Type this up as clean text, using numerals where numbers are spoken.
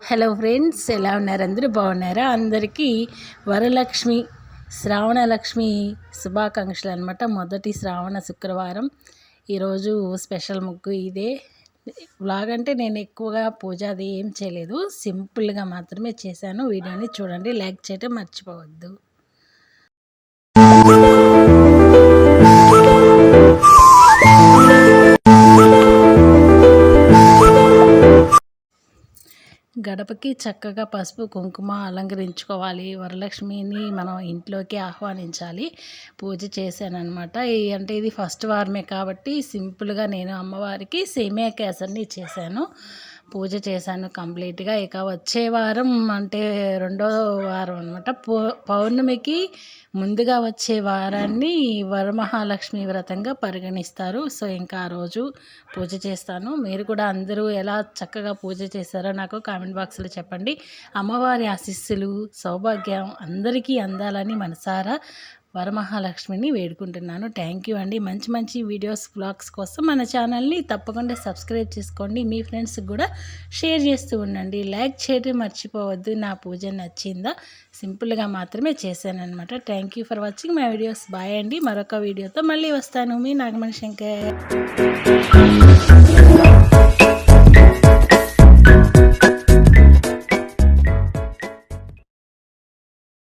Hello friends, ఎలా ఉన్నారు? అందరూ బాగున్నారా? అందరికీ వరలక్ష్మి శ్రావణలక్ష్మి శుభాకాంక్షలు అనమాట. మొదటి శ్రావణ శుక్రవారం ఈరోజు స్పెషల్ ముగ్గు ఇదే. వ్లాగ్ అంటే నేను ఎక్కువగా పూజ అది ఏం చేయలేదు, సింపుల్గా మాత్రమే చేశాను. వీడియోని చూడండి, లైక్ చేయడం మర్చిపోవద్దు. గడపకి చక్కగా పసుపు కుంకుమ అలంకరించుకోవాలి. వరలక్ష్మిని మనం ఇంట్లోకి ఆహ్వానించాలి. పూజ చేశానన్నమాట. అంటే ఇది ఫస్ట్ వారమే కాబట్టి సింపుల్గా నేను అమ్మవారికి సేమియా కేసరిని చేశాను, పూజ చేశాను కంప్లీట్గా. ఇక వచ్చే వారం అంటే రెండో వారం అనమాట, పౌర్ణమికి ముందుగా వచ్చే వారాన్ని వరమహాలక్ష్మి వ్రతంగా పరిగణిస్తారు. సో ఇంకా ఆ రోజు పూజ చేస్తాను. మీరు కూడా అందరూ ఎలా చక్కగా పూజ చేశారో నాకు కామెంట్ బాక్స్లో చెప్పండి. అమ్మవారి ఆశీస్సులు సౌభాగ్యం అందరికీ అందాలని మనసారా వరమహాలక్ష్మిని వేడుకుంటున్నాను. థ్యాంక్ యూ అండి. మంచి మంచి వీడియోస్ వ్లాగ్స్ కోసం మన ఛానల్ని తప్పకుండా సబ్స్క్రైబ్ చేసుకోండి. మీ ఫ్రెండ్స్కి కూడా షేర్ చేస్తూ ఉండండి. లైక్ చేయడం మర్చిపోవద్దు. నా పూజ నచ్చిందా? సింపుల్గా మాత్రమే చేశానన్నమాట. Thank you for watching my videos. Bye అండి. మరొక వీడియోతో మళ్ళీ వస్తాను. మీ నాగమణి శంకర్.